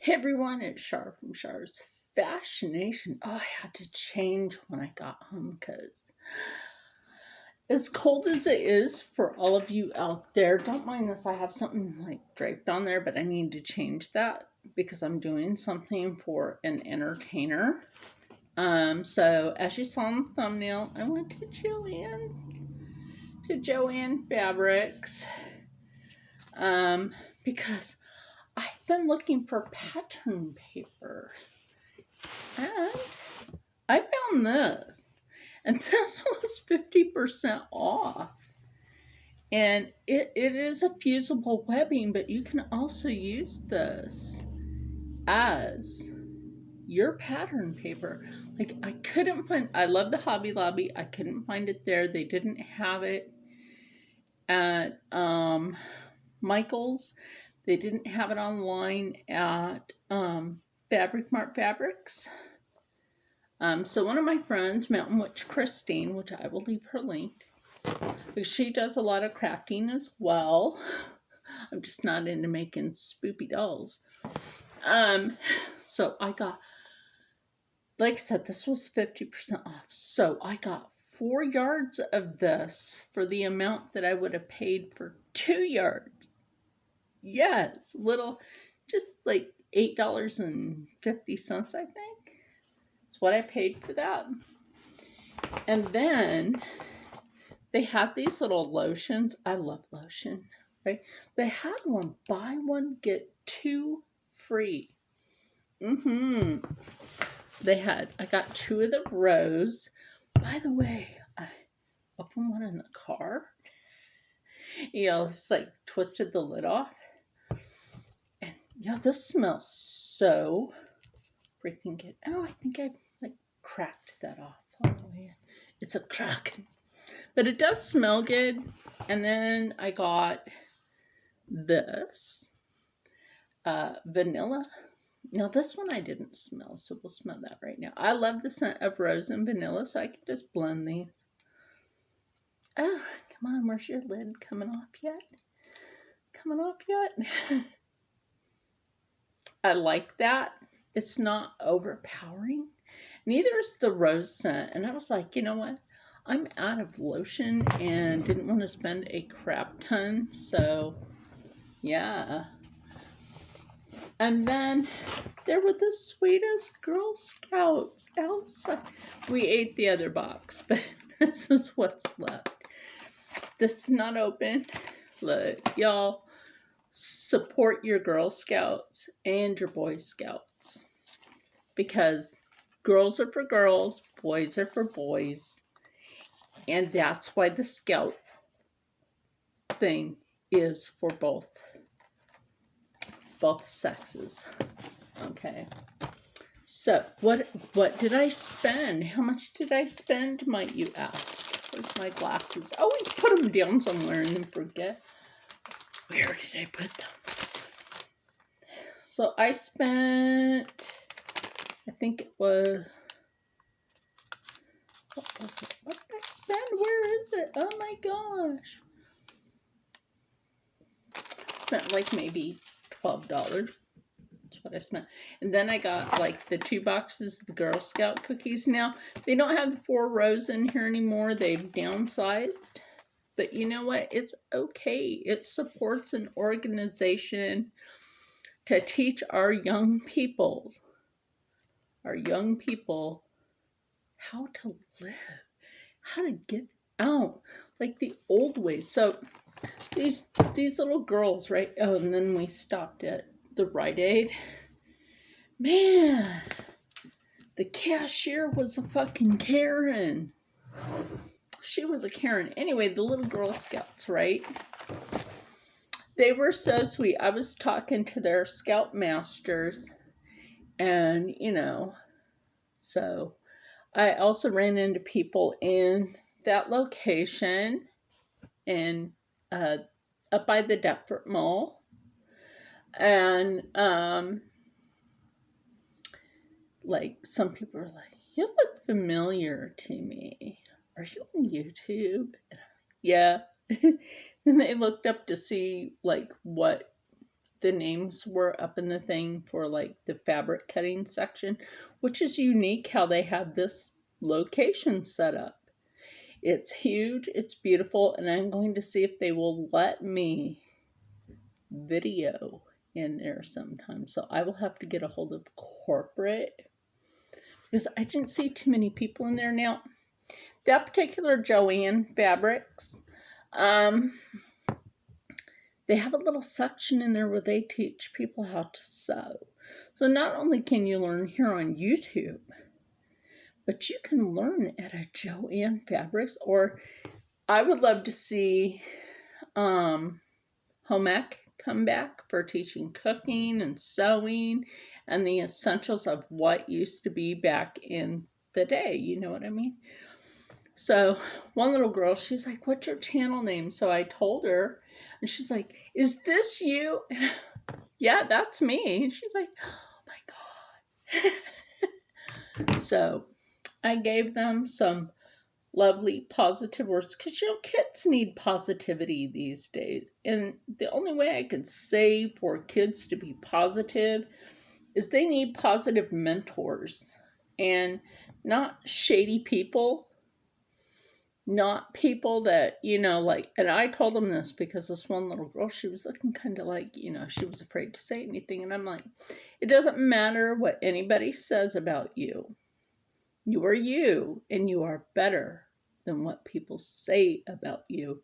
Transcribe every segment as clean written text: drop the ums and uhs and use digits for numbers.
Hey everyone, it's Shar from Shar's Fascination. Oh, I had to change when I got home because as cold as it is for all of you out there, don't mind this. I have something like draped on there, but I need to change that because I'm doing something for an entertainer. So as you saw in the thumbnail, I went to Joann Fabrics, because I've been looking for pattern paper. And I found this. And this was 50% off. And it is a fusible webbing, but you can also use this as your pattern paper. Like, I love the Hobby Lobby. I couldn't find it there. They didn't have it at Michael's. They didn't have it online at Fabric Mart Fabrics. So one of my friends, Mountain Witch Christine, which I will leave her linked, because she does a lot of crafting as well. I'm just not into making spoopy dolls. So I got, like I said, this was 50% off. So I got 4 yards of this for the amount that I would have paid for 2 yards. Yes, just like $8.50, I think. That's what I paid for that. And then they had these little lotions. I love lotion, right? They had one, buy one, get 2 free. I got 2 of the rose. By the way, I opened one in the car. It's like twisted the lid off. And this smells so freaking good. Oh, I think I like cracked that off on the way in. It's a crack. But it does smell good. And then I got this vanilla. Now this one I didn't smell, so we'll smell that right now. I love the scent of rose and vanilla, so I can just blend these. Oh, come on, where's your lid coming off yet? Coming off yet? I like that. It's not overpowering. Neither is the rose scent. And I was like, you know what? I'm out of lotion and didn't want to spend a crap ton. So, yeah. And then there were the sweetest Girl Scouts outside. We ate the other box, but this is what's left. This is not open. Look, y'all, support your Girl Scouts and your Boy Scouts. Because girls are for girls, boys are for boys. And that's why the Scout thing is for both sexes. Okay. So, what did I spend? How much did I spend, might you ask? Where's my glasses? I always put them down somewhere and then forget. Where did I put them? So, I spent, I think it was, what was it? What did I spend? Where is it? Oh my gosh. I spent like maybe $12. That's what I spent. And then I got like the 2 boxes of the Girl Scout cookies. Now, they don't have the 4 rows in here anymore. They've downsized. But you know what? It's okay. It supports an organization to teach our young people how to live, how to get out, like the old ways. So these little girls, right? Oh, and then we stopped at the Rite Aid. Man, the cashier was a fucking Karen. She was a Karen. Anyway, the little Girl Scouts, right? They were so sweet. I was talking to their Scout masters, and so I also ran into people in that location and up by the Deptford Mall. And like some people are like, you look familiar to me. Are you on YouTube? And I'm like, yeah. Then they looked up to see like what the names were up in the thing for like the fabric cutting section, which is unique how they have this location set up. It's huge, it's beautiful, and I'm going to see if they will let me video in there sometime. So I will have to get a hold of corporate because I didn't see too many people in there. Now, that particular Joanne fabrics, they have a little section in there where they teach people how to sew. So not only can you learn here on YouTube, but you can learn at a Joann Fabrics, or I would love to see home ec come back for teaching cooking and sewing and the essentials of what used to be back in the day. You know what I mean? So one little girl, she's like, "What's your channel name?" So I told her, and she's like, "Is this you?" Yeah, that's me. And she's like, "Oh my God." So I gave them some lovely positive words because, you know, kids need positivity these days. And the only way I could say for kids to be positive is they need positive mentors and not shady people. Not people that, you know, like, and I told them this because this one little girl, she was looking kind of like, you know, she was afraid to say anything. And I'm like, it doesn't matter what anybody says about you. You are you, and you are better than what people say about you.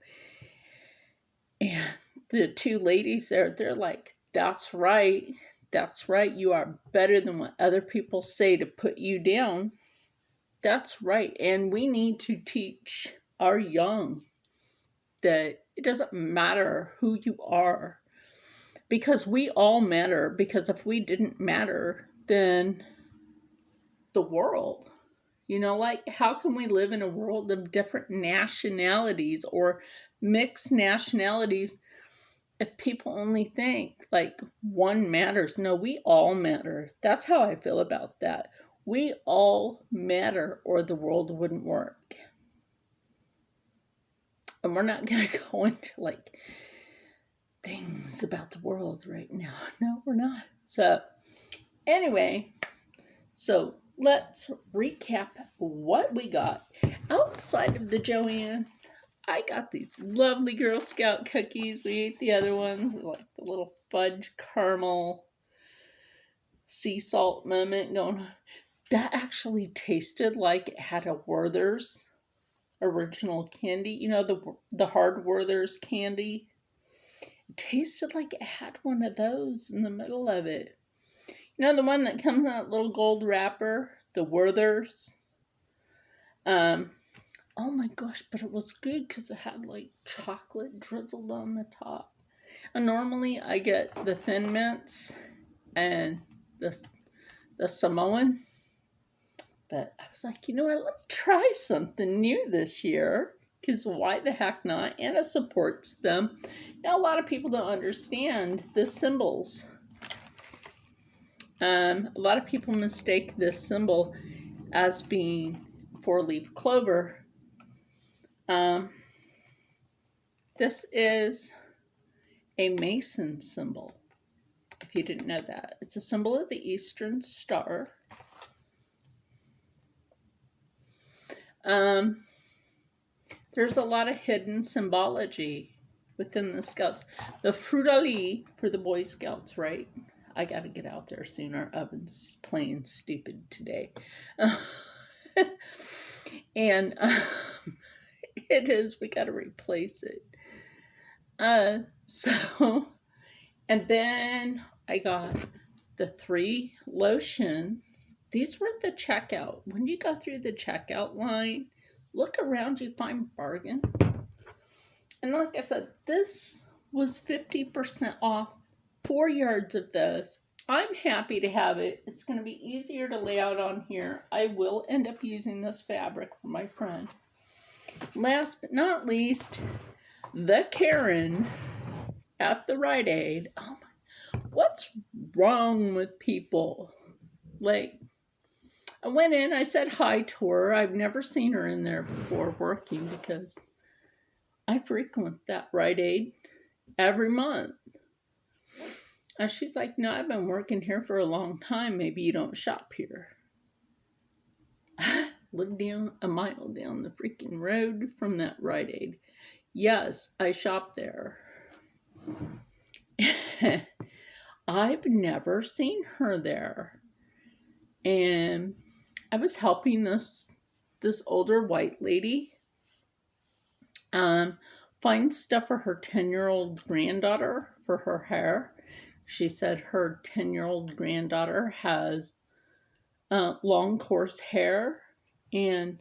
And the two ladies there, they're like, that's right. That's right. You are better than what other people say to put you down. That's right. And we need to teach our young that it doesn't matter who you are, because we all matter. Because if we didn't matter, then the world, you know, like, how can we live in a world of different nationalities or mixed nationalities if people only think like one matters? No, we all matter. That's how I feel about that. We all matter, or the world wouldn't work. And we're not going to go into like things about the world right now. No, we're not. So anyway, so let's recap what we got. Outside of the Joanne, I got these lovely Girl Scout cookies. We ate the other ones, like the little fudge caramel sea salt moment going on. That actually tasted like it had a Werther's original candy. You know, the hard Werther's candy. It tasted like it had one of those in the middle of it. You know, the one that comes in that little gold wrapper, the Werther's. Oh my gosh, but it was good because it had like chocolate drizzled on the top. And normally I get the Thin Mints and the Samoan. But I was like, you know what, let me try something new this year. Because why the heck not? And it supports them. Now, a lot of people don't understand the symbols. A lot of people mistake this symbol as being four-leaf clover. This is a Mason symbol, if you didn't know that. It's a symbol of the Eastern Star. There's a lot of hidden symbology within the Scouts. The fruit-ali for the Boy Scouts, right? I got to get out there soon. Our oven's playing stupid today. And it is. We got to replace it. So, and then I got the 3 lotions. These were at the checkout. When you go through the checkout line, look around, you find bargains. And like I said, this was 50% off, 4 yards of this. I'm happy to have it. It's going to be easier to lay out on here. I will end up using this fabric for my friend. Last but not least, the Karen at the Rite Aid. Oh my, what's wrong with people? Like, I went in, I said hi to her. I've never seen her in there before working because I frequent that Rite Aid every month. And she's like, no, I've been working here for a long time. Maybe you don't shop here. I live down a mile down the freaking road from that Rite Aid. Yes, I shop there. I've never seen her there. And I was helping this older white lady find stuff for her 10-year-old granddaughter for her hair. She said her 10-year-old granddaughter has long, coarse hair, and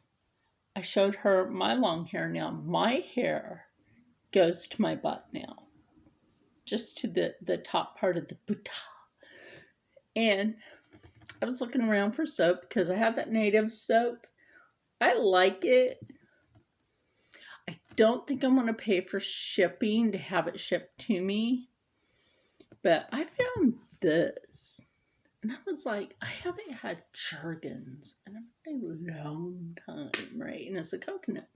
I showed her my long hair now. My hair goes to my butt now, just to the top part of the buttah. And I was looking around for soap because I have that native soap. I like it. I don't think I'm going to pay for shipping to have it shipped to me. But I found this. And I was like, I haven't had Jergens in a long time, right? And it's a coconut.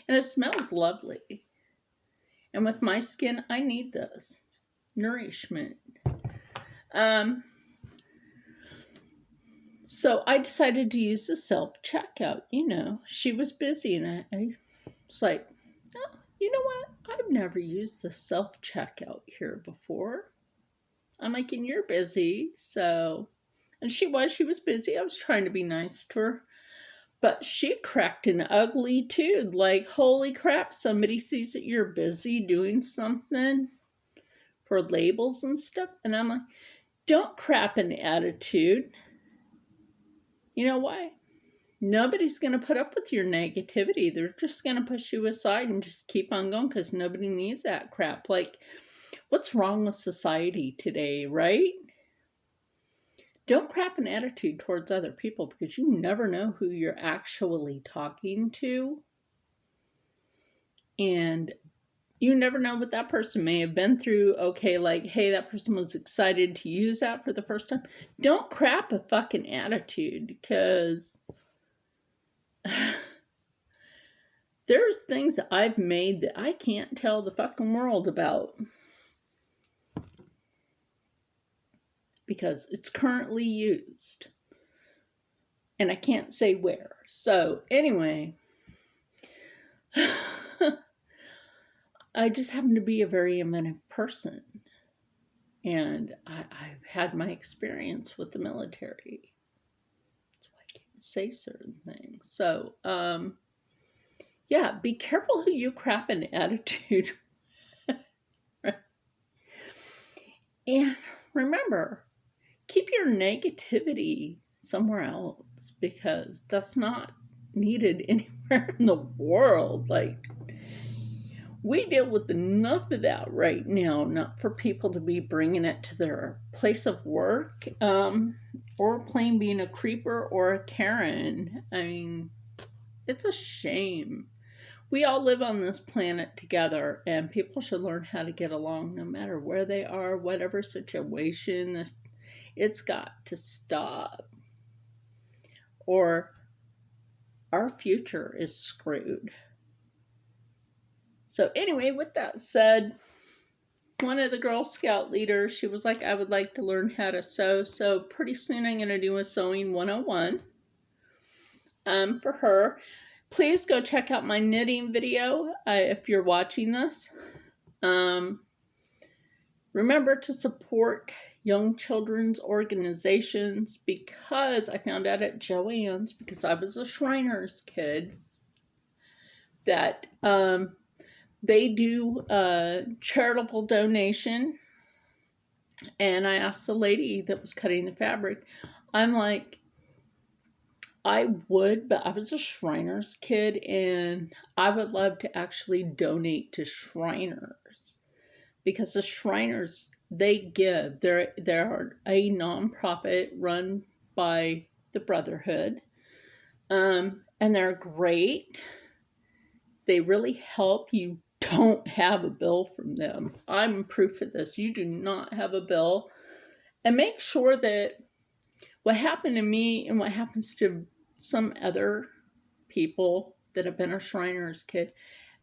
And it smells lovely. And with my skin, I need this nourishment. So I decided to use the self-checkout. She was busy, and I was like, oh, you know what? I've never used the self-checkout here before. I'm like, and you're busy, so... And she was busy. I was trying to be nice to her. But she cracked an ugly too. Like, holy crap, somebody sees that you're busy doing something for labels and stuff. And I'm like, don't crap an attitude. You know why? Nobody's going to put up with your negativity. They're just going to push you aside and just keep on going because nobody needs that crap. Like, what's wrong with society today, right? Don't crap an attitude towards other people because you never know who you're actually talking to. And you never know what that person may have been through. Okay, like, hey, that person was excited to use that for the first time. Don't crap a fucking attitude because there's things that I've made that I can't tell the fucking world about because it's currently used. And I can't say where. So, anyway, I just happen to be a very inventive person. And I've had my experience with the military. That's why I can't say certain things. So, yeah, be careful who you crap an attitude. And remember, keep your negativity somewhere else because that's not needed anywhere in the world. Like, we deal with enough of that right now, not for people to be bringing it to their place of work, or plain being a creeper or a Karen. I mean, it's a shame. We all live on this planet together, and people should learn how to get along no matter where they are, whatever situation. It's got to stop, or our future is screwed. So anyway, with that said, one of the Girl Scout leaders, she was like, I would like to learn how to sew. So pretty soon I'm going to do a sewing 101 for her. Please go check out my knitting video if you're watching this. Remember to support young children's organizations because I found out at Joann's, because I was a Shriners kid, that they do a charitable donation. And I asked the lady that was cutting the fabric, I'm like, I would, but I was a Shriners kid and I would love to actually donate to Shriners because the Shriners, they give. They're a nonprofit run by the Brotherhood, and they're great. They really help. You don't have a bill from them. I'm proof of this. You do not have a bill. And make sure that what happened to me and what happens to some other people that have been a Shriners kid,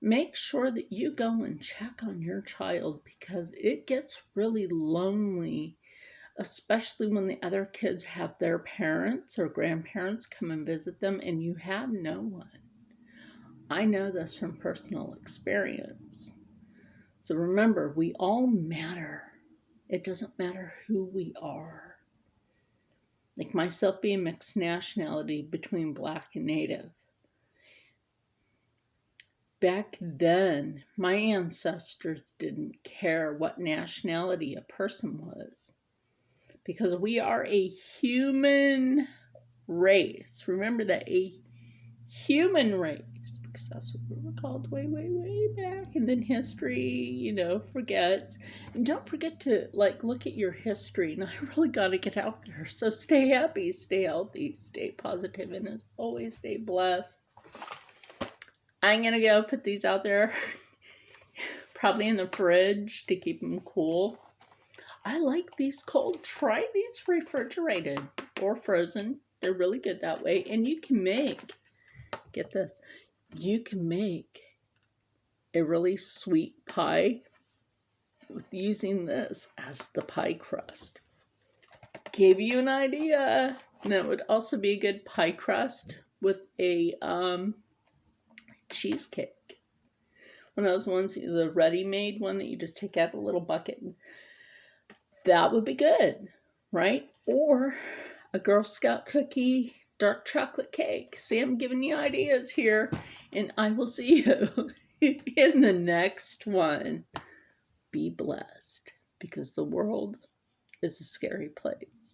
make sure that you go and check on your child, because it gets really lonely, especially when the other kids have their parents or grandparents come and visit them and you have no one. I know this from personal experience. So remember, we all matter. It doesn't matter who we are. Like myself being mixed nationality between Black and Native. Back then, my ancestors didn't care what nationality a person was, because we are a human race. Remember that, a human race, because that's what we were called way, way, way back. And then history, forgets. And don't forget to look at your history. And I really got to get out there. So stay happy, stay healthy, stay positive, and as always, stay blessed. I'm going to go put these out there, probably in the fridge to keep them cool. I like these cold. Try these refrigerated or frozen. They're really good that way. And you can make, get this, you can make a really sweet pie with using this as the pie crust. Gave you an idea. And it would also be a good pie crust with a cheesecake. One of those ones, the ready-made one that you just take out of a little bucket. That would be good, right? Or a Girl Scout cookie, dark chocolate cake. See, I'm giving you ideas here. And I will see you in the next one. Be blessed, because the world is a scary place.